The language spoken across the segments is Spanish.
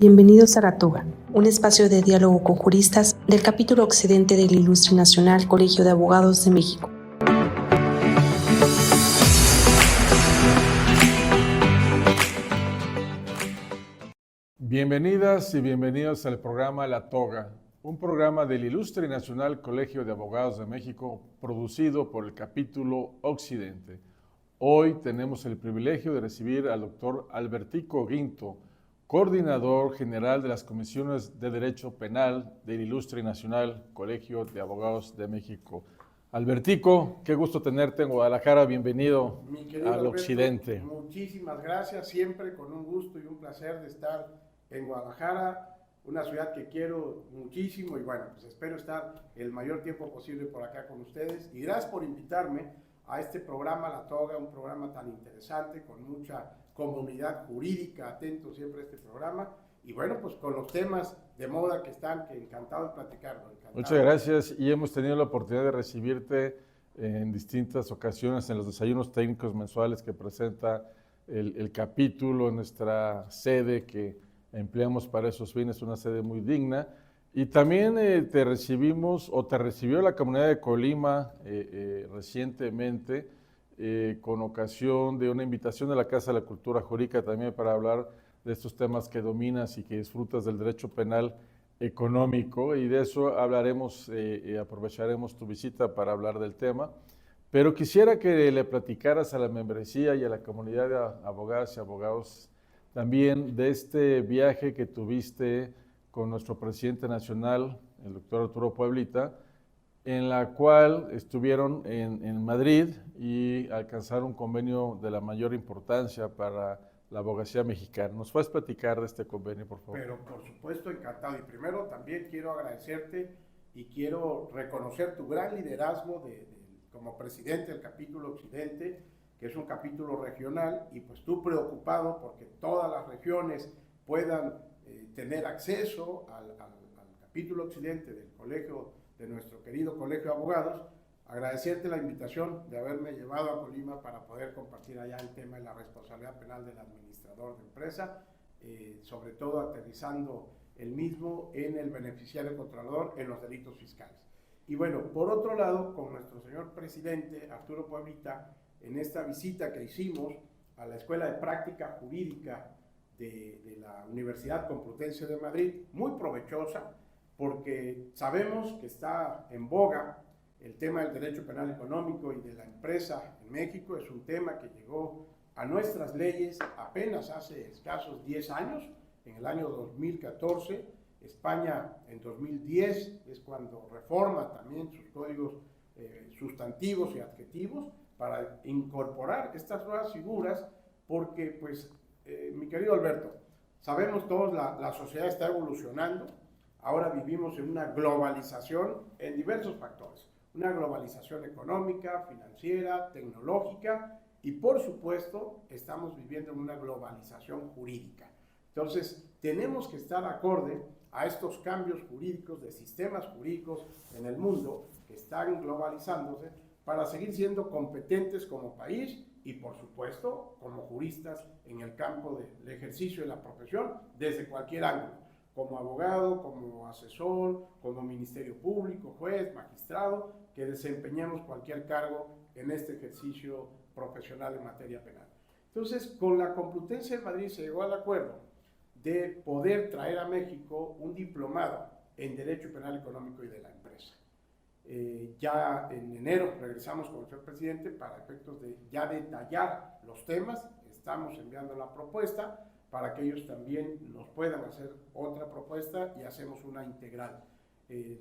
Bienvenidos a La Toga, un espacio de diálogo con juristas del capítulo occidente del Ilustre Nacional Colegio de Abogados de México. Bienvenidas y bienvenidos al programa La Toga, un programa del Ilustre Nacional Colegio de Abogados de México producido por el capítulo occidente. Hoy tenemos el privilegio de recibir al doctor Albertico Guinto, coordinador general de las comisiones de Derecho Penal del Ilustre Nacional Colegio de Abogados de México. Albertico, qué gusto tenerte en Guadalajara, bienvenido al Alberto, occidente. Muchísimas gracias, siempre con un gusto y un placer de estar en Guadalajara, una ciudad que quiero muchísimo y bueno, pues espero estar el mayor tiempo posible por acá con ustedes y gracias por invitarme a este programa La Toga, un programa tan interesante con mucha comunidad jurídica, atento siempre a este programa y bueno, pues con los temas de moda que están, que encantado de platicarlo. Muchas gracias y hemos tenido la oportunidad de recibirte en distintas ocasiones en los desayunos técnicos mensuales que presenta el capítulo en nuestra sede que empleamos para esos fines, una sede muy digna. Y también te recibió la comunidad de Colima recientemente con ocasión de una invitación de la Casa de la Cultura Jurídica también para hablar de estos temas que dominas y que disfrutas del derecho penal económico, y de eso hablaremos, aprovecharemos tu visita para hablar del tema. Pero quisiera que le platicaras a la membresía y a la comunidad de abogadas y abogados también de este viaje que tuviste con nuestro presidente nacional, el doctor Arturo Pueblita, en la cual estuvieron en Madrid y alcanzaron un convenio de la mayor importancia para la abogacía mexicana. ¿Nos puedes platicar de este convenio, por favor? Pero por supuesto, encantado. Y primero también quiero agradecerte y quiero reconocer tu gran liderazgo como presidente del capítulo occidente, que es un capítulo regional, y pues tú preocupado porque todas las regiones puedan tener acceso al capítulo occidente del colegio, de nuestro querido Colegio de Abogados. Agradecerte la invitación de haberme llevado a Colima para poder compartir allá el tema de la responsabilidad penal del administrador de empresa, sobre todo aterrizando el mismo en el beneficiario controlador en los delitos fiscales. Y bueno, por otro lado, con nuestro señor presidente Arturo Pueblita, en esta visita que hicimos a la Escuela de Práctica Jurídica de la Universidad Complutense de Madrid, muy provechosa, porque sabemos que está en boga el tema del derecho penal económico y de la empresa en México. Es un tema que llegó a nuestras leyes apenas hace escasos 10 años, en el año 2014. España en 2010 es cuando reforma también sus códigos sustantivos y adjetivos para incorporar estas nuevas figuras, porque pues, mi querido Alberto, sabemos todos, la sociedad está evolucionando. Ahora vivimos en una globalización en diversos factores, una globalización económica, financiera, tecnológica y por supuesto estamos viviendo en una globalización jurídica. Entonces tenemos que estar acorde a estos cambios jurídicos de sistemas jurídicos en el mundo que están globalizándose para seguir siendo competentes como país y por supuesto como juristas en el campo del ejercicio de la profesión desde cualquier ángulo, como abogado, como asesor, como ministerio público, juez, magistrado, que desempeñemos cualquier cargo en este ejercicio profesional en materia penal. Entonces, con la Complutense de Madrid se llegó al acuerdo de poder traer a México un diplomado en Derecho Penal Económico y de la Empresa. Ya en enero regresamos con el señor presidente para efectos de ya detallar los temas. Estamos enviando la propuesta para que ellos también nos puedan hacer otra propuesta y hacemos una integral.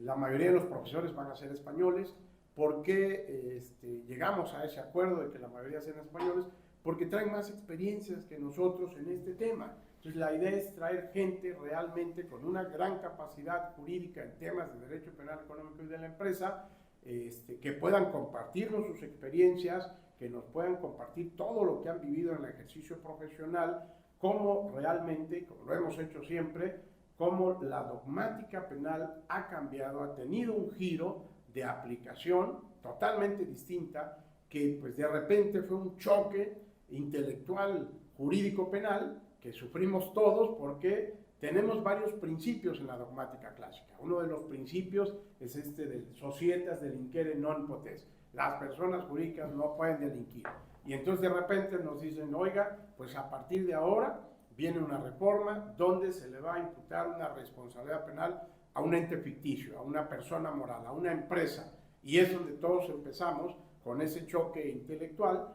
La mayoría de los profesores van a ser españoles. ¿Por qué llegamos a ese acuerdo de que la mayoría sean españoles? Porque traen más experiencias que nosotros en este tema. Entonces la idea es traer gente realmente con una gran capacidad jurídica en temas de derecho penal económico y de la empresa, que puedan compartirnos sus experiencias, que nos puedan compartir todo lo que han vivido en el ejercicio profesional, cómo realmente, como lo hemos hecho siempre, cómo la dogmática penal ha cambiado, ha tenido un giro de aplicación totalmente distinta, que pues de repente fue un choque intelectual jurídico penal que sufrimos todos porque tenemos varios principios en la dogmática clásica. Uno de los principios es este de societas delinquere non potest. Las personas jurídicas no pueden delinquir. Y entonces de repente nos dicen, oiga, pues a partir de ahora viene una reforma donde se le va a imputar una responsabilidad penal a un ente ficticio, a una persona moral, a una empresa. Y es donde todos empezamos con ese choque intelectual,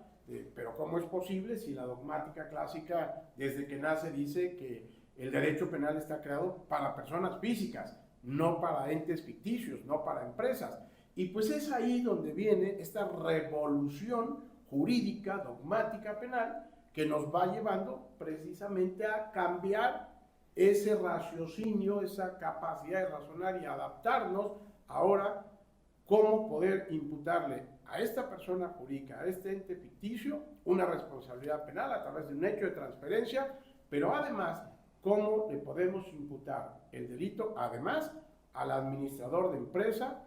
pero ¿cómo es posible si la dogmática clásica desde que nace dice que el derecho penal está creado para personas físicas, no para entes ficticios, no para empresas? Y pues es ahí donde viene esta revolución jurídica, dogmática, penal, que nos va llevando precisamente a cambiar ese raciocinio, esa capacidad de razonar y adaptarnos ahora cómo poder imputarle a esta persona jurídica, a este ente ficticio, una responsabilidad penal a través de un hecho de transferencia, pero además cómo le podemos imputar el delito, además, al administrador de empresa,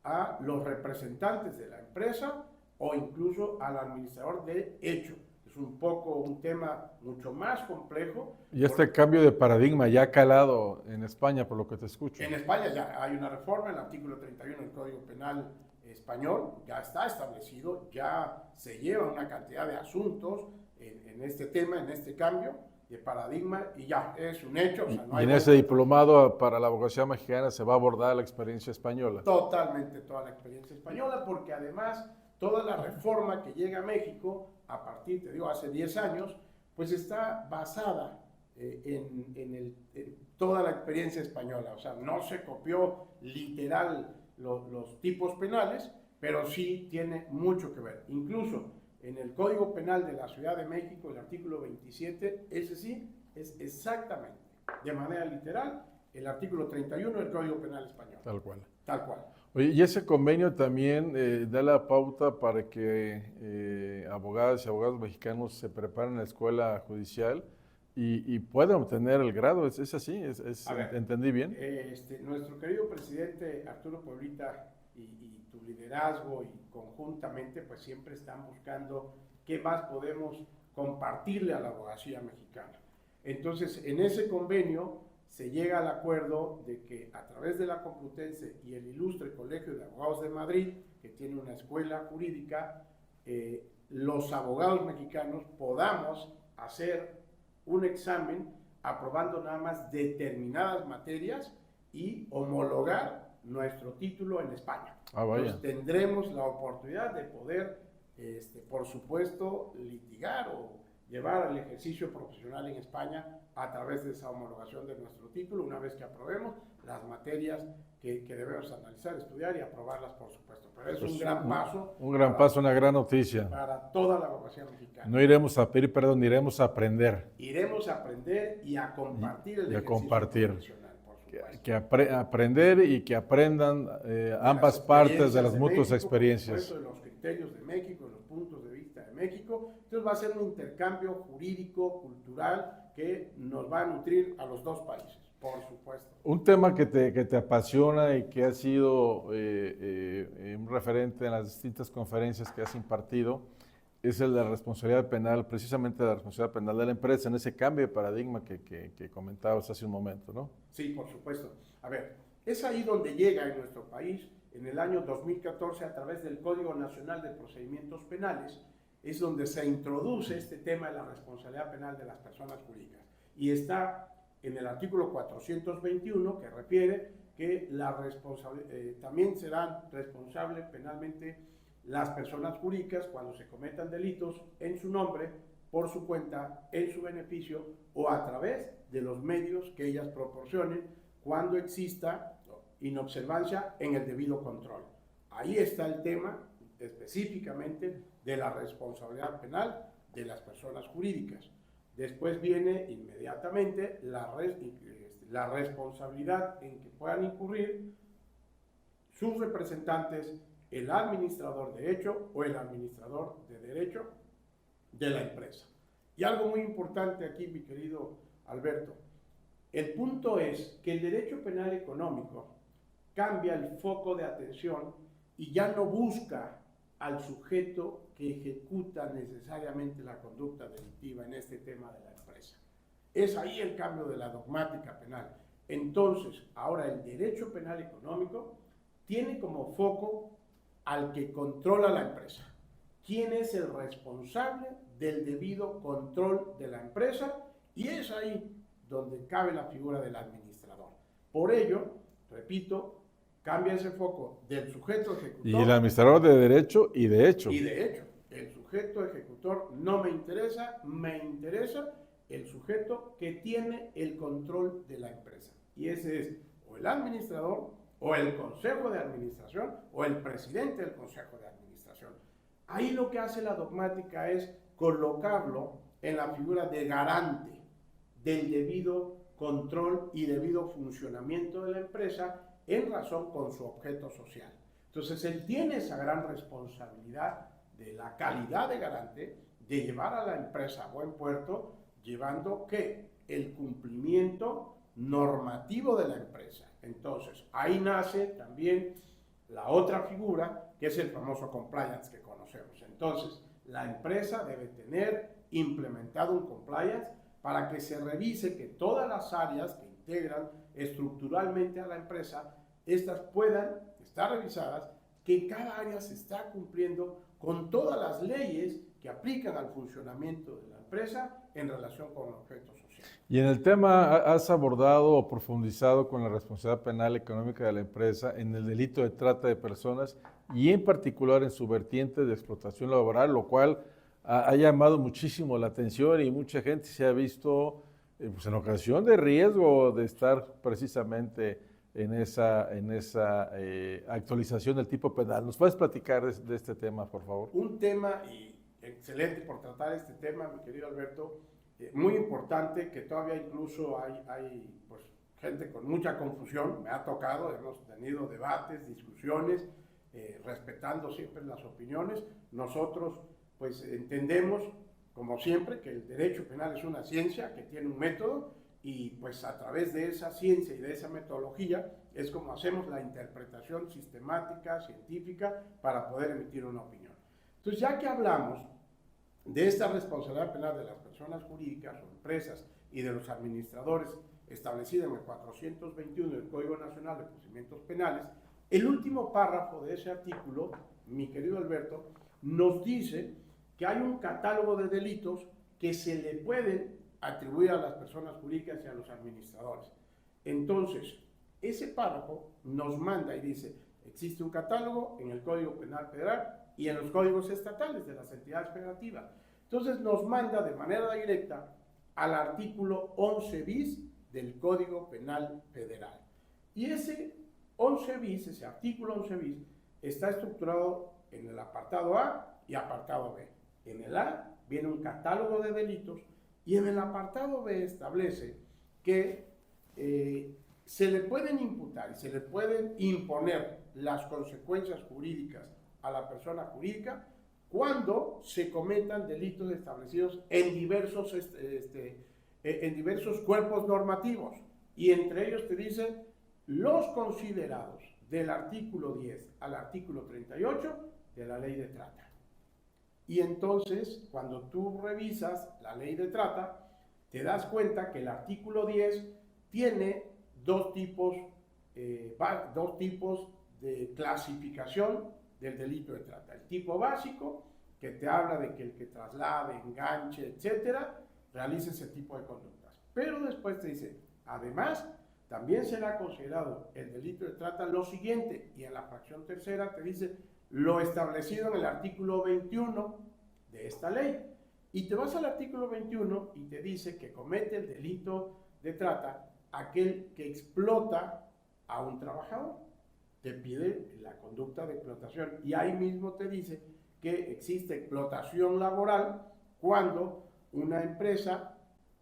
a los representantes de la empresa o incluso al administrador de hecho. Es un poco un tema mucho más complejo. Y este cambio de paradigma ya ha calado en España, por lo que te escucho. En España ya hay una reforma, el artículo 31 del Código Penal español ya está establecido, ya se lleva una cantidad de asuntos en este tema, en este cambio de paradigma, y ya es un hecho. O sea, no y en ese diplomado para la abogacía mexicana se va a abordar la experiencia española. Totalmente toda la experiencia española, porque además toda la reforma que llega a México a partir, te digo, hace 10 años, pues está basada en toda la experiencia española. O sea, no se copió literal los tipos penales, pero sí tiene mucho que ver. Incluso en el Código Penal de la Ciudad de México, el artículo 27, ese sí es exactamente, de manera literal, el artículo 31 del Código Penal español. Tal cual. Tal cual. Oye, y ese convenio también da la pauta para que abogadas y abogados mexicanos se preparen en la escuela judicial y puedan obtener el grado. ¿Es así? A ver, ¿entendí bien? Nuestro querido presidente Arturo Pueblita y tu liderazgo y conjuntamente pues siempre están buscando qué más podemos compartirle a la abogacía mexicana. Entonces, en ese convenio se llega al acuerdo de que a través de la Complutense y el Ilustre Colegio de Abogados de Madrid, que tiene una escuela jurídica, los abogados mexicanos podamos hacer un examen aprobando nada más determinadas materias y homologar nuestro título en España. Ah, vaya. Entonces tendremos la oportunidad de poder, por supuesto, litigar o llevar el ejercicio profesional en España a través de esa homologación de nuestro título, una vez que aprobemos las materias que debemos analizar, estudiar y aprobarlas, por supuesto. Pero es un gran paso. Un gran paso, una gran noticia. Para toda la abogacía mexicana. No iremos a pedir perdón, iremos a aprender. Iremos a aprender y a compartir el ejercicio profesional, por supuesto. Que aprender y que aprendan ambas partes de las mutuas México, experiencias. Por supuesto, de los criterios de México, de los puntos de vista de México. Entonces va a ser un intercambio jurídico, cultural, que nos va a nutrir a los dos países, por supuesto. Un tema que te apasiona y que ha sido un referente en las distintas conferencias que has impartido es el de la responsabilidad penal, precisamente la responsabilidad penal de la empresa, en ese cambio de paradigma que comentabas hace un momento, ¿no? Sí, por supuesto. A ver, es ahí donde llega en nuestro país, en el año 2014, a través del Código Nacional de Procedimientos Penales, es donde se introduce este tema de la responsabilidad penal de las personas jurídicas. Y está en el artículo 421, que refiere que también serán responsables penalmente las personas jurídicas cuando se cometan delitos en su nombre, por su cuenta, en su beneficio o a través de los medios que ellas proporcionen cuando exista inobservancia en el debido control. Ahí está el tema específicamente de la responsabilidad penal de las personas jurídicas. Después viene inmediatamente la responsabilidad en que puedan incurrir sus representantes, el administrador de hecho o el administrador de derecho de la empresa. Y algo muy importante aquí, mi querido Alberto, el punto es que el derecho penal económico cambia el foco de atención y ya no busca al sujeto que ejecuta necesariamente la conducta delictiva en este tema de la empresa. Es ahí el cambio de la dogmática penal. Entonces, ahora el derecho penal económico tiene como foco al que controla la empresa. ¿Quién es el responsable del debido control de la empresa? Y es ahí donde cabe la figura del administrador. Por ello, repito, cambia ese foco del sujeto ejecutor. Y el administrador de derecho y de hecho. Y de hecho, el sujeto ejecutor no me interesa el sujeto que tiene el control de la empresa. Y ese es o el administrador, o el consejo de administración, o el presidente del consejo de administración. Ahí lo que hace la dogmática es colocarlo en la figura de garante del debido control y debido funcionamiento de la empresa en razón con su objeto social. Entonces, él tiene esa gran responsabilidad de la calidad de garante, de llevar a la empresa a buen puerto, llevando que el cumplimiento normativo de la empresa. Entonces, ahí nace también la otra figura, que es el famoso compliance que conocemos. Entonces, la empresa debe tener implementado un compliance para que se revise que todas las áreas que integran estructuralmente a la empresa, estas puedan estar revisadas, que cada área se está cumpliendo con todas las leyes que aplican al funcionamiento de la empresa en relación con el objeto social. Y en el tema, ¿has abordado o profundizado con la responsabilidad penal económica de la empresa en el delito de trata de personas y en particular en su vertiente de explotación laboral, lo cual ha llamado muchísimo la atención y mucha gente se ha visto pues en ocasión de riesgo de estar precisamente en esa actualización del tipo penal? ¿Nos puedes platicar de este tema, por favor? Un tema, y excelente por tratar este tema, mi querido Alberto, muy importante, que todavía incluso hay pues, gente con mucha confusión. Me ha tocado, hemos tenido debates, discusiones, respetando siempre las opiniones. Nosotros pues entendemos, como siempre, que el derecho penal es una ciencia que tiene un método, y pues a través de esa ciencia y de esa metodología es como hacemos la interpretación sistemática, científica, para poder emitir una opinión. Entonces, ya que hablamos de esta responsabilidad penal de las personas jurídicas o empresas y de los administradores establecida en el 421 del Código Nacional de Procedimientos Penales, el último párrafo de ese artículo, mi querido Alberto, nos dice que hay un catálogo de delitos que se le pueden atribuir a las personas jurídicas y a los administradores. Entonces, ese párrafo nos manda y dice, existe un catálogo en el Código Penal Federal y en los códigos estatales de las entidades federativas. Entonces nos manda de manera directa al artículo 11 bis del Código Penal Federal. Y ese 11 bis, ese artículo 11 bis, está estructurado en el apartado A y apartado B. En el A viene un catálogo de delitos y en el apartado B establece que se le pueden imputar y se le pueden imponer las consecuencias jurídicas a la persona jurídica cuando se cometan delitos establecidos en diversos cuerpos normativos, y entre ellos te dicen los considerados del artículo 10 al artículo 38 de la Ley de Trata. Y entonces, cuando tú revisas la Ley de Trata, te das cuenta que el artículo 10 tiene dos tipos de clasificación del delito de trata. El tipo básico, que te habla de que el que traslade, enganche, etcétera, realice ese tipo de conductas. Pero después te dice, además, también será considerado el delito de trata lo siguiente, y en la fracción tercera te dice lo establecido en el artículo 21 de esta ley. Y te vas al artículo 21 y te dice que comete el delito de trata aquel que explota a un trabajador. Te pide la conducta de explotación, y ahí mismo te dice que existe explotación laboral cuando una empresa,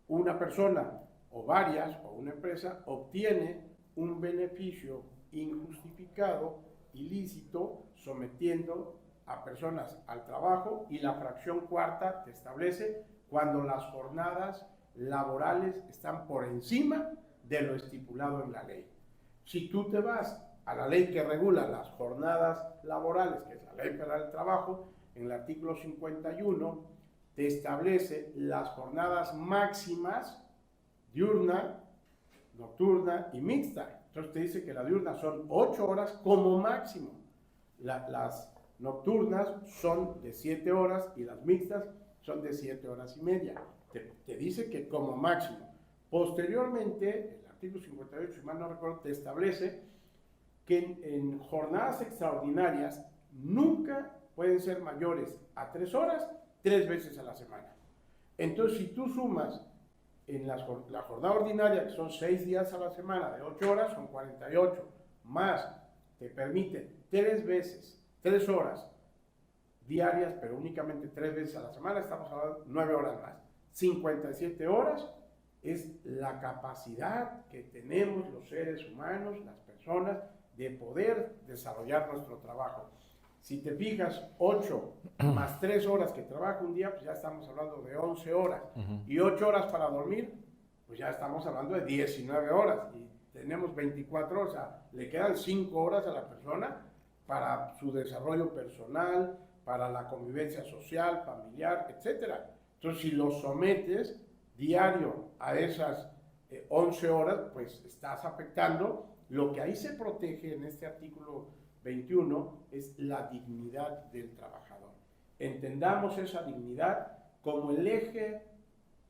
una persona o varias o una empresa obtiene un beneficio injustificado, ilícito, sometiendo a personas al trabajo, y la fracción cuarta te establece cuando las jornadas laborales están por encima de lo estipulado en la ley. Si tú te vas a la ley que regula las jornadas laborales, que es la Ley Federal del Trabajo, en el artículo 51 te establece las jornadas máximas diurna, nocturna y mixta. Entonces te dice que la diurna son 8 horas como máximo. Las nocturnas son de 7 horas y las mixtas son de 7 horas y media. Te dice que como máximo. Posteriormente, el artículo 58, si mal no recuerdo, te establece que en jornadas extraordinarias nunca pueden ser mayores a 3 horas, 3 veces a la semana. Entonces, si tú sumas en la jornada ordinaria, que son 6 días a la semana, de 8 horas, son 48, más te permite 3 veces, 3 horas diarias, pero únicamente 3 veces a la semana, estamos hablando de 9 horas más. 57 horas es la capacidad que tenemos los seres humanos, las personas, de poder desarrollar nuestro trabajo. Si te fijas, 8 más 3 horas que trabaja un día, pues ya estamos hablando de 11 horas. Y 8 horas para dormir, pues ya estamos hablando de 19 horas. Y tenemos 24 horas, o sea, le quedan 5 horas a la persona para su desarrollo personal, para la convivencia social, familiar, etc. Entonces, si lo sometes diario a esas 11 horas, pues estás afectando. Lo que ahí se protege en este artículo 21 es la dignidad del trabajador. Entendamos esa dignidad como el eje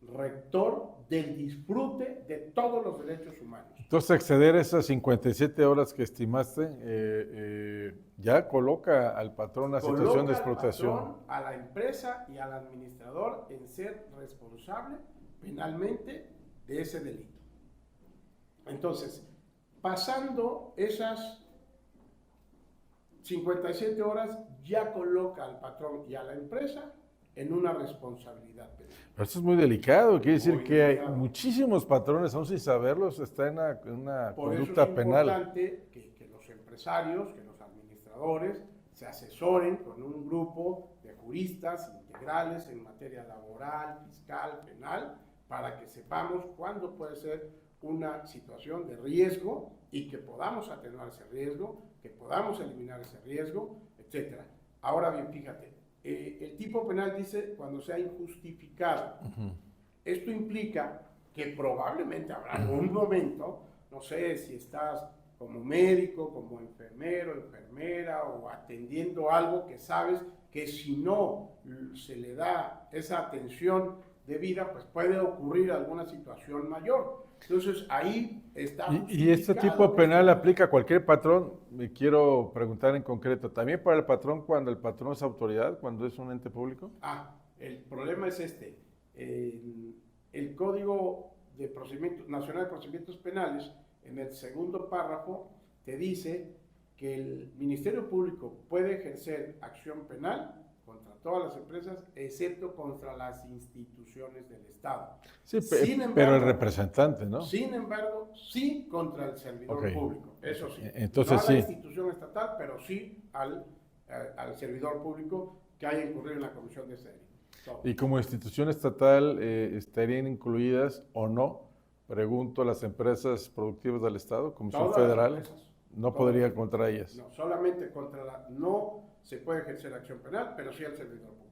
rector del disfrute de todos los derechos humanos. Entonces, exceder esas 57 horas que estimaste ya coloca al patrón en una situación de explotación. Coloca al patrón, a la empresa y al administrador en ser responsable penalmente de ese delito. Entonces, pasando esas 57 horas, ya coloca al patrón y a la empresa en una responsabilidad penal. Pero esto es muy delicado, quiere decir Muy que delicado. hay muchísimos patrones, aún sin saberlos, están en una Por eso conducta es penal. importante que los empresarios, que los administradores se asesoren con un grupo de juristas integrales en materia laboral, fiscal, penal, para que sepamos cuándo puede ser una situación de riesgo y que podamos atenuar ese riesgo, que podamos eliminar ese riesgo, etc. Ahora bien, fíjate, el tipo penal dice cuando sea injustificado. Esto implica que probablemente habrá algún momento, no sé si estás como médico, como enfermero, enfermera o atendiendo algo que sabes que si no se le da esa atención debida, pues puede ocurrir alguna situación mayor. Entonces ahí está. ¿Y este tipo penal aplica a cualquier patrón? Me quiero preguntar en concreto, ¿también para el patrón cuando el patrón es autoridad, cuando es un ente público? El problema es este. El Código Nacional de Procedimientos Penales, en el segundo párrafo, te dice que el Ministerio Público puede ejercer acción penal contra todas las empresas, excepto contra las instituciones del Estado. Sí, pero el representante, ¿no? Sin embargo, sí contra el servidor público, eso sí. Entonces, no a la institución estatal, pero sí al servidor público que haya incurrido en la comisión de ese delito. ¿Y como institución estatal estarían incluidas o no, pregunto, las empresas productivas del Estado, Comisión Federal? No podría contra ellas. No, solamente contra no se puede ejercer acción penal, pero sí al servidor público.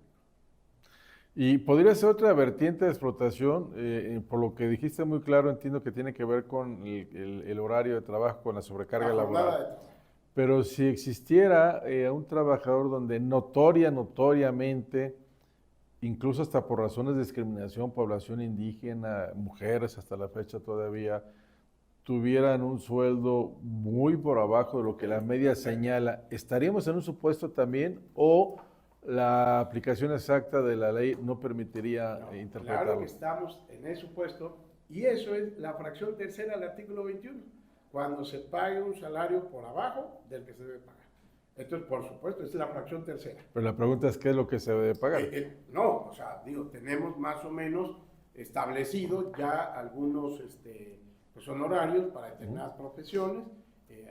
Y podría ser otra vertiente de explotación, por lo que dijiste muy claro, entiendo que tiene que ver con el horario de trabajo, con la sobrecarga laboral. Pero si existiera un trabajador donde notoriamente, incluso hasta por razones de discriminación, población indígena, mujeres hasta la fecha todavía, tuvieran un sueldo muy por abajo de lo que la media señala, ¿estaríamos en un supuesto también o la aplicación exacta de la ley no permitiría interpretarlo? Claro que estamos en ese supuesto y eso es la fracción tercera del artículo 21, cuando se pague un salario por abajo del que se debe pagar. Entonces, por supuesto, esta es la fracción tercera. Pero la pregunta es, ¿qué es lo que se debe pagar? No, o sea, tenemos más o menos establecido ya algunos pues honorarios para determinadas profesiones,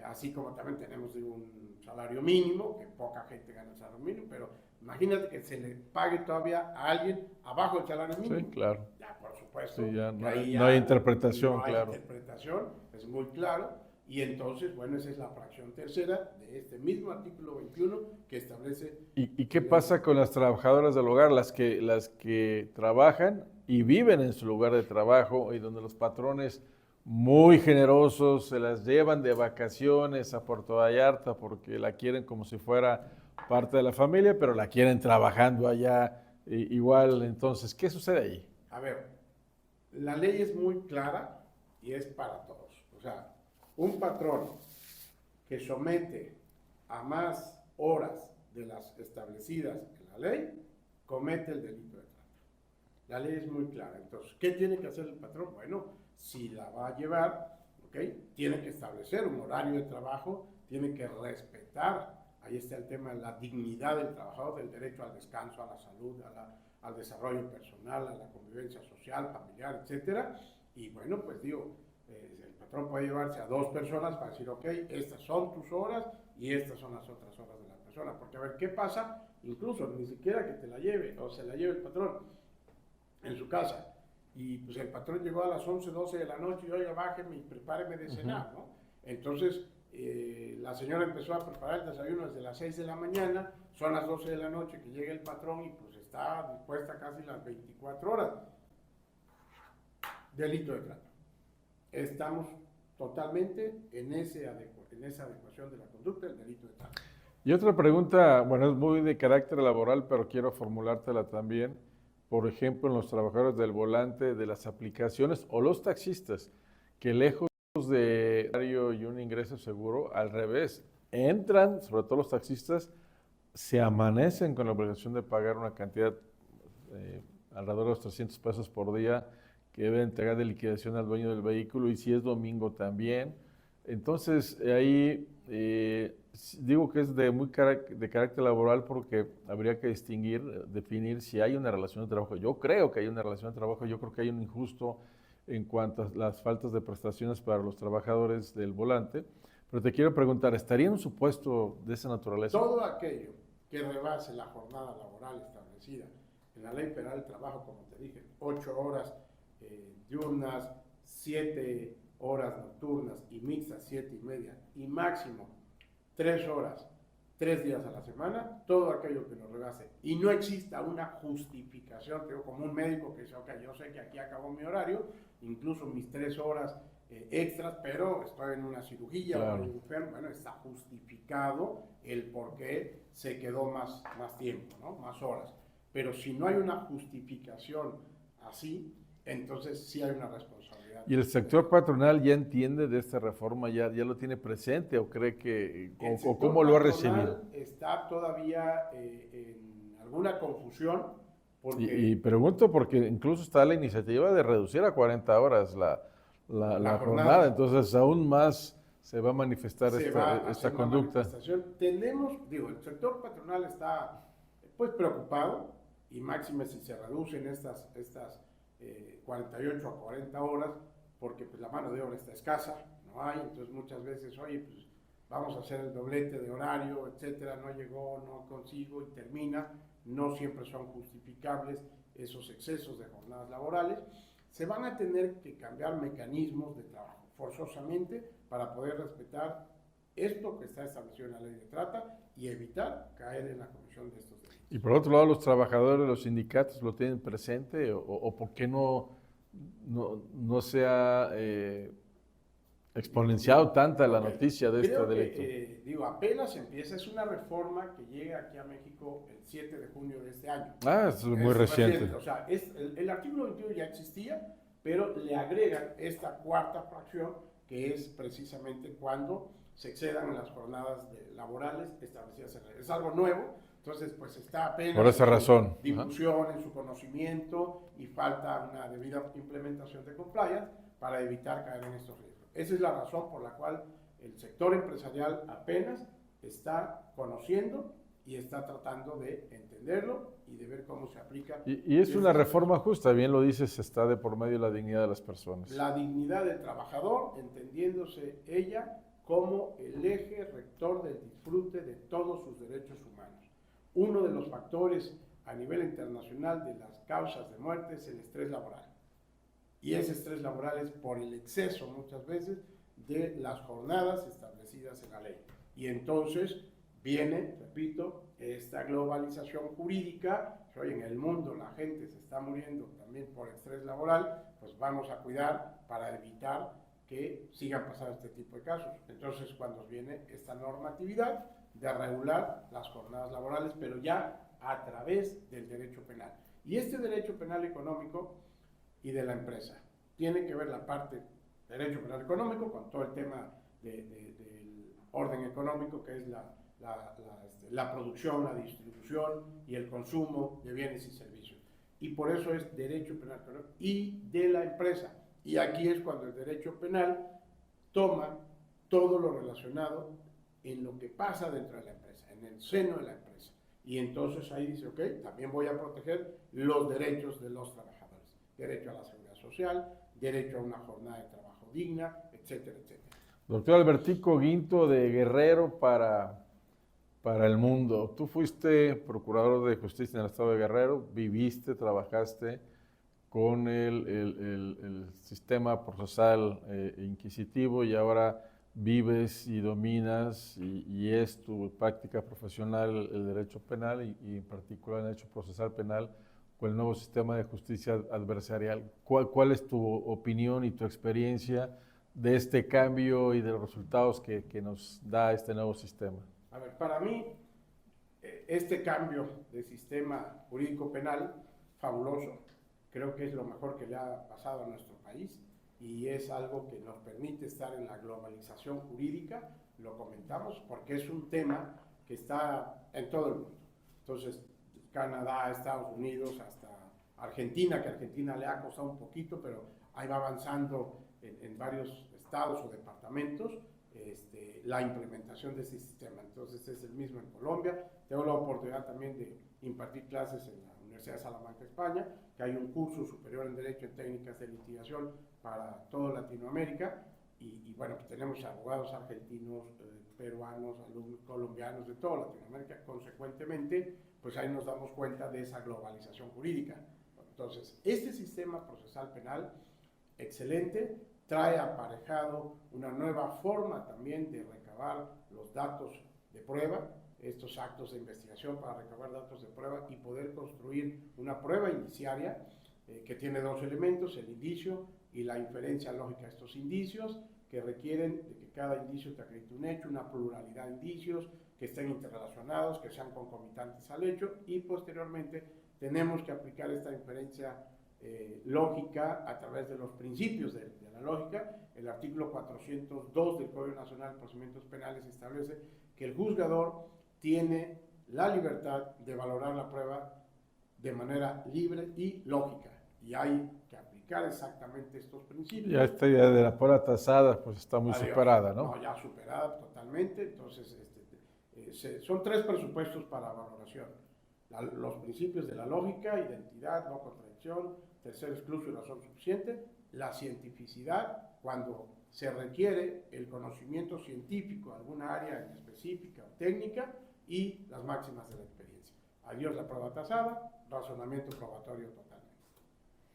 así como también tenemos un salario mínimo, que poca gente gana el salario mínimo, pero imagínate que se le pague todavía a alguien abajo del salario mínimo. Sí, claro. Ya, por supuesto. Sí, ya no hay interpretación, claro. No hay interpretación, es muy claro. Y entonces, bueno, esa es la fracción tercera de este mismo artículo 21 que establece... ¿Y qué pasa con las trabajadoras del hogar, las que trabajan y viven en su lugar de trabajo y donde los patrones muy generosos se las llevan de vacaciones a Puerto Vallarta porque la quieren como si fuera parte de la familia, pero la quieren trabajando allá igual. Entonces, ¿qué sucede ahí? A ver, la ley es muy clara y es para todos. O sea, un patrón que somete a más horas de las establecidas en la ley, comete el delito de trata. La ley es muy clara. Entonces, ¿qué tiene que hacer el patrón? Bueno, si la va a llevar, ¿okay?, tiene que establecer un horario de trabajo, tiene que respetar, ahí está el tema de la dignidad del trabajador, del derecho al descanso, a la salud, al desarrollo personal, a la convivencia social, familiar, etcétera. Y bueno, pues digo, el patrón puede llevarse a 2 personas para decir, ok, estas son tus horas y estas son las otras horas de la persona. Porque a ver, ¿qué pasa? Incluso ni siquiera que te la lleve o se la lleve el patrón en su casa. Y pues el patrón llegó a las 11, 12 de la noche y oiga, bájeme y prepáreme de cenar, ¿no? Entonces, la señora empezó a preparar el desayuno desde las 6 de la mañana, son las 12 de la noche que llega el patrón y pues está dispuesta casi las 24 horas. Delito de trata. Estamos totalmente en esa adecuación de la conducta del delito de trata. Y otra pregunta, bueno, es muy de carácter laboral, pero quiero formulártela también. Por ejemplo, en los trabajadores del volante, de las aplicaciones o los taxistas, que lejos de horario y un ingreso seguro, al revés, entran, sobre todo los taxistas, se amanecen con la obligación de pagar una cantidad alrededor de los 300 pesos por día que deben entregar de liquidación al dueño del vehículo, y si es domingo también. Entonces, ahí digo que es de carácter laboral porque habría que distinguir, definir si hay una relación de trabajo. Yo creo que hay una relación de trabajo, yo creo que hay un injusto en cuanto a las faltas de prestaciones para los trabajadores del volante, pero te quiero preguntar, ¿estaría en un supuesto de esa naturaleza? Todo aquello que rebase la jornada laboral establecida en la Ley Federal del Trabajo, como te dije, 8 horas diurnas, 7 horas nocturnas y mixtas 7:30 y máximo 3 horas, 3 días a la semana, todo aquello que nos rebase y no exista una justificación, digo, como un médico que dice, ok, yo sé que aquí acabó mi horario, incluso mis 3 horas extras, pero estoy en una cirugía, claro, o enfermo, bueno, está justificado el por qué se quedó más tiempo, ¿no? Más horas. Pero si no hay una justificación así, entonces sí hay una responsabilidad. ¿Y el sector patronal ya entiende de esta reforma, ya lo tiene presente o cree que, o cómo lo ha recibido? Está todavía en alguna confusión. Porque Y pregunto porque incluso está la iniciativa de reducir a 40 horas la jornada, entonces aún más se va a manifestar esta conducta. Tenemos, digo, el sector patronal está pues preocupado, y máxime si se reducen estas 48 a 40 horas, porque pues la mano de obra está escasa, no hay, entonces muchas veces, oye, pues vamos a hacer el doblete de horario, etcétera, no llegó, no consigo y termina, no siempre son justificables esos excesos de jornadas laborales. Se van a tener que cambiar mecanismos de trabajo forzosamente para poder respetar esto que está establecido en la ley de trata y evitar caer en la comisión de estos delitos. Y por otro lado, los trabajadores, los sindicatos lo tienen presente o por qué no se ha exponenciado tanta la noticia de este delito. Digo, apenas empieza, es una reforma que llega aquí a México el 7 de junio de este año. Ah, eso es muy reciente. O sea, el artículo 21 ya existía, pero le agregan esta cuarta fracción, que es precisamente cuando se excedan las jornadas laborales establecidas en la ley. Es algo nuevo, entonces pues está apenas por esa razón, en difusión, en su conocimiento, y falta una debida implementación de compliance para evitar caer en estos riesgos. Esa es la razón por la cual el sector empresarial apenas está conociendo y está tratando de entenderlo y de ver cómo se aplica. Y es una reforma justa, bien lo dices, está de por medio la dignidad de las personas. La dignidad del trabajador, entendiéndose ella como el eje rector del disfrute de todos sus derechos humanos. Uno de los factores a nivel internacional de las causas de muerte es el estrés laboral. Y ese estrés laboral es por el exceso, muchas veces, de las jornadas establecidas en la ley. Y entonces viene, repito, esta globalización jurídica, que hoy en el mundo la gente se está muriendo también por estrés laboral, pues vamos a cuidar para evitar que sigan pasando este tipo de casos. Entonces, cuando viene esta normatividad de regular las jornadas laborales, pero ya a través del derecho penal. Y este derecho penal económico y de la empresa tiene que ver la parte derecho penal económico con todo el tema del orden económico, que es la producción, la distribución y el consumo de bienes y servicios. Y por eso es derecho penal y de la empresa. Y aquí es cuando el derecho penal toma todo lo relacionado en lo que pasa dentro de la empresa, en el seno de la empresa. Y entonces ahí dice, ok, también voy a proteger los derechos de los trabajadores. Derecho a la seguridad social, derecho a una jornada de trabajo digna, etcétera, etcétera. Doctor Albertico Guinto, de Guerrero para el mundo. Tú fuiste procurador de justicia en el estado de Guerrero, viviste, trabajaste con el sistema procesal inquisitivo y ahora vives y dominas y es tu práctica profesional el derecho penal y en particular el derecho procesal penal con el nuevo sistema de justicia adversarial. ¿Cuál es tu opinión y tu experiencia de este cambio y de los resultados que nos da este nuevo sistema? A ver, para mí, este cambio de sistema jurídico penal, fabuloso, creo que es lo mejor que le ha pasado a nuestro país y es algo que nos permite estar en la globalización jurídica, lo comentamos, porque es un tema que está en todo el mundo. Entonces, Canadá, Estados Unidos, hasta Argentina, que a Argentina le ha costado un poquito, pero ahí va avanzando en varios estados o departamentos la implementación de ese sistema. Entonces es el mismo en Colombia. Tengo la oportunidad también de impartir clases en la Universidad de Salamanca, España, que hay un curso superior en Derecho en Técnicas de Litigación para toda Latinoamérica. Y bueno, pues tenemos abogados argentinos, peruanos, alumnos colombianos de toda Latinoamérica. Consecuentemente, pues ahí nos damos cuenta de esa globalización jurídica. Entonces, este sistema procesal penal, excelente, trae aparejado una nueva forma también de recabar los datos de prueba, estos actos de investigación para recabar datos de prueba y poder construir una prueba indiciaria que tiene dos elementos, el indicio y la inferencia lógica de estos indicios, que requieren de que cada indicio te acredite un hecho, una pluralidad de indicios que estén interrelacionados, que sean concomitantes al hecho, y posteriormente tenemos que aplicar esta inferencia lógica a través de los principios de la lógica. El artículo 402 del Código Nacional de Procedimientos Penales establece que el juzgador tiene la libertad de valorar la prueba de manera libre y lógica, y hay que aplicar exactamente estos principios. Ya esta idea de la prueba tasada pues está muy superada, ¿no? No, ya superada totalmente. Entonces son tres presupuestos para valoración: los principios de la lógica, identidad, no contradicción, tercero excluso y razón suficiente; la cientificidad, cuando se requiere el conocimiento científico, alguna área en específica o técnica; y las máximas de la experiencia. Adiós la prueba tasada, razonamiento probatorio totalmente.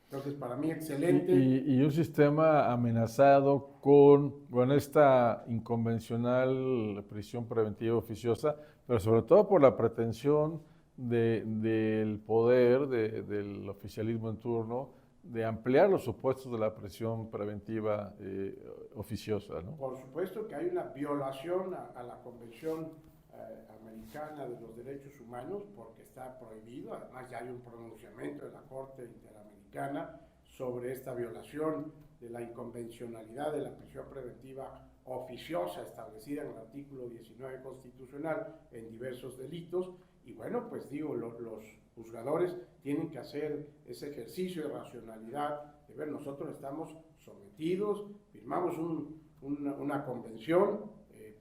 Entonces, para mí, excelente. Y un sistema amenazado con esta inconvencional prisión preventiva oficiosa, pero sobre todo por la pretensión del poder, del oficialismo en turno, de ampliar los supuestos de la prisión preventiva oficiosa, ¿no? Por supuesto que hay una violación a la Convención Americana de los Derechos Humanos, porque está prohibido. Además, ya hay un pronunciamiento de la Corte Interamericana sobre esta violación de la inconvencionalidad de la prisión preventiva oficiosa establecida en el artículo 19 constitucional en diversos delitos. Y bueno, pues digo, los juzgadores tienen que hacer ese ejercicio de racionalidad, de ver, nosotros estamos sometidos, firmamos una convención,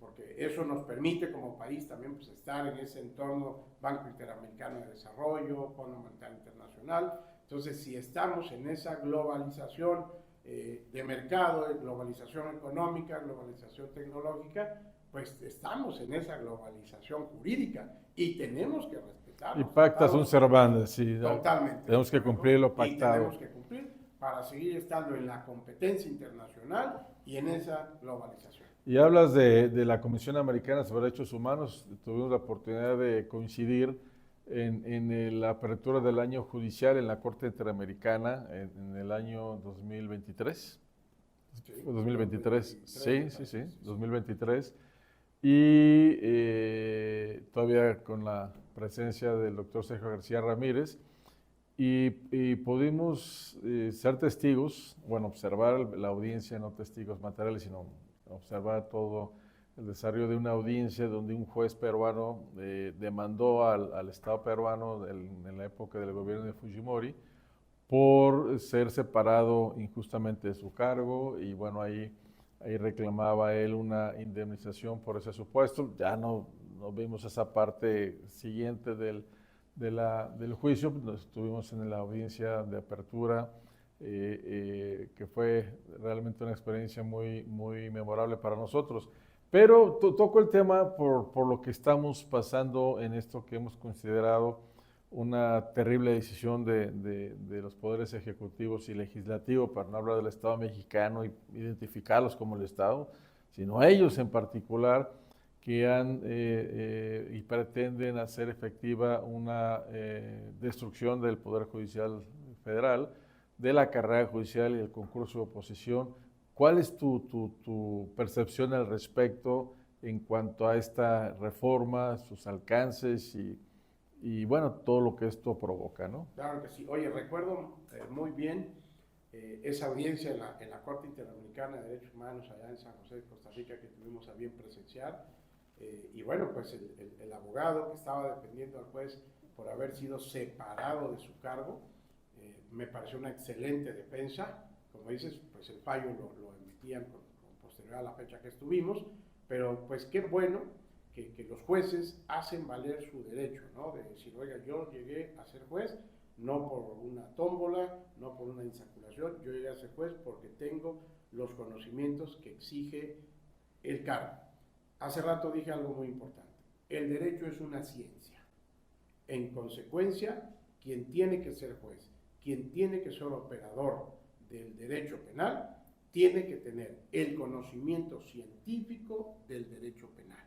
porque eso nos permite como país también pues, estar en ese entorno Banco Interamericano de Desarrollo, Fondo Monetario Internacional. Entonces, si estamos en esa globalización de mercado, globalización económica, globalización tecnológica, pues estamos en esa globalización jurídica y tenemos que respetar. Y pacta sunt servanda, sí. Totalmente. Tenemos que cumplir lo pactado. Y tenemos que cumplir para seguir estando en la competencia internacional y en esa globalización. Y hablas de la Comisión Americana sobre Derechos Humanos. Tuvimos la oportunidad de coincidir en la apertura del año judicial en la Corte Interamericana en el año 2023. Sí, 2023, 2023, sí, 2023. Y todavía con la presencia del doctor Sergio García Ramírez. Y pudimos ser testigos, bueno, observar la audiencia, no testigos materiales, sino observar todo el desarrollo de una audiencia donde un juez peruano demandó al Estado peruano en la época del gobierno de Fujimori por ser separado injustamente de su cargo, y bueno, ahí reclamaba él una indemnización por ese supuesto. Ya no vimos esa parte siguiente del juicio. Estuvimos en la audiencia de apertura, que fue realmente una experiencia muy, muy memorable para nosotros. Pero toco el tema por lo que estamos pasando en esto que hemos considerado una terrible decisión de los poderes ejecutivos y legislativos, para no hablar del Estado mexicano y identificarlos como el Estado, sino a ellos en particular, que han y pretenden hacer efectiva una destrucción del Poder Judicial Federal, de la carrera judicial y del concurso de oposición. ¿Cuál es tu percepción al respecto en cuanto a esta reforma, sus alcances y bueno, todo lo que esto provoca, ¿no? Claro que sí. Oye, recuerdo muy bien esa audiencia en la Corte Interamericana de Derechos Humanos allá en San José de Costa Rica, que tuvimos a bien presenciar. Y bueno, pues el abogado que estaba defendiendo al juez por haber sido separado de su cargo, me pareció una excelente defensa. Como dices, pues el fallo lo emitían con posterior a la fecha que estuvimos, pero pues qué bueno que los jueces hacen valer su derecho, ¿no? De decir, oiga, yo llegué a ser juez no por una tómbola, no por una insaculación, yo llegué a ser juez porque tengo los conocimientos que exige el cargo. Hace rato dije algo muy importante, el derecho es una ciencia. En consecuencia, quien tiene que ser juez, quien tiene que ser operador del derecho penal, tiene que tener el conocimiento científico del derecho penal.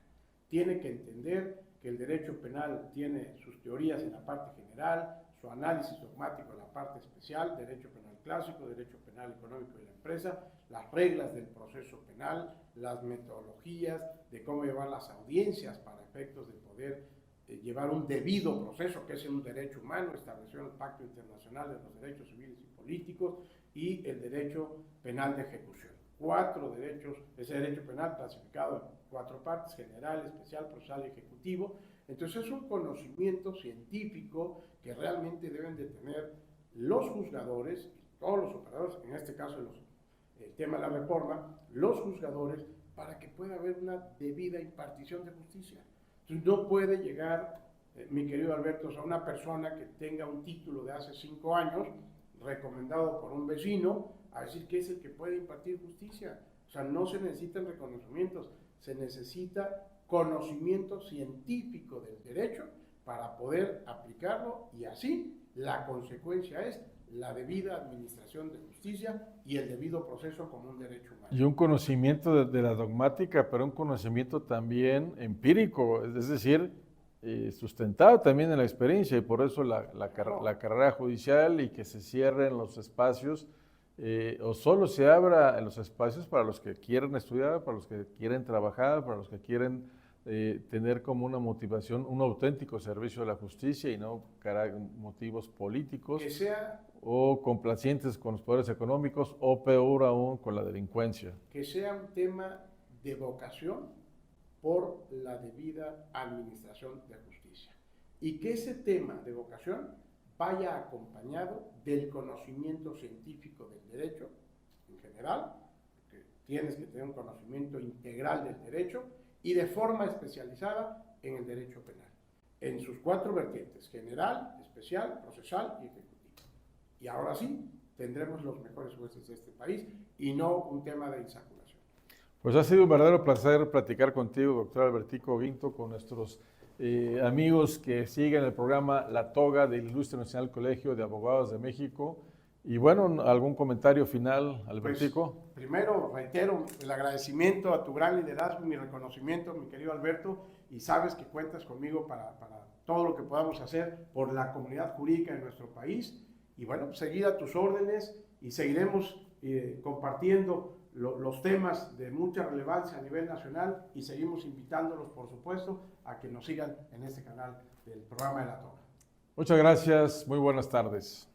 Tiene que entender que el derecho penal tiene sus teorías en la parte general, su análisis dogmático en la parte especial, derecho penal clásico, derecho penal económico de la empresa, las reglas del proceso penal, las metodologías de cómo llevar las audiencias para efectos de poder llevar un debido proceso, que es un derecho humano establecido en el Pacto Internacional de los Derechos Civiles y Políticos, y el derecho penal de ejecución. 4 derechos, ese derecho penal clasificado en 4 partes, general, especial, procesal y ejecutivo. Entonces es un conocimiento científico que realmente deben de tener los juzgadores, todos los operadores, en este caso el tema de la reforma, los juzgadores, para que pueda haber una debida impartición de justicia. Entonces no puede llegar, mi querido Alberto, a una persona que tenga un título de hace 5 años, recomendado por un vecino, a decir que es el que puede impartir justicia. O sea, no se necesitan reconocimientos, se necesita conocimiento científico del derecho para poder aplicarlo, y así la consecuencia es la debida administración de justicia y el debido proceso como un derecho humano. Y un conocimiento de la dogmática, pero un conocimiento también empírico, es decir, sustentado también en la experiencia, y por eso la carrera judicial, y que se cierren los espacios, o solo se abra los espacios para los que quieren estudiar, para los que quieren trabajar, para los que quieren tener como una motivación, un auténtico servicio a la justicia y no motivos políticos o complacientes con los poderes económicos, o peor aún con la delincuencia. Que sea un tema de vocación por la debida administración de justicia, y que ese tema de vocación vaya acompañado del conocimiento científico del derecho en general, que tienes que tener un conocimiento integral del derecho, y de forma especializada en el derecho penal, en sus 4 vertientes, general, especial, procesal y ejecutivo. Y ahora sí, tendremos los mejores jueces de este país y no un tema de insaculación. Pues ha sido un verdadero placer platicar contigo, doctor Albertico Guinto, con nuestros amigos que siguen el programa La Toga del Ilustre Nacional Colegio de Abogados de México. Y bueno, ¿algún comentario final, Albertico? Pues, primero, reitero el agradecimiento a tu gran liderazgo, mi reconocimiento, mi querido Alberto, y sabes que cuentas conmigo para todo lo que podamos hacer por la comunidad jurídica de nuestro país. Y bueno, seguir a tus órdenes y seguiremos compartiendo los temas de mucha relevancia a nivel nacional y seguimos invitándolos, por supuesto, a que nos sigan en este canal del programa de La Toga. Muchas gracias, muy buenas tardes.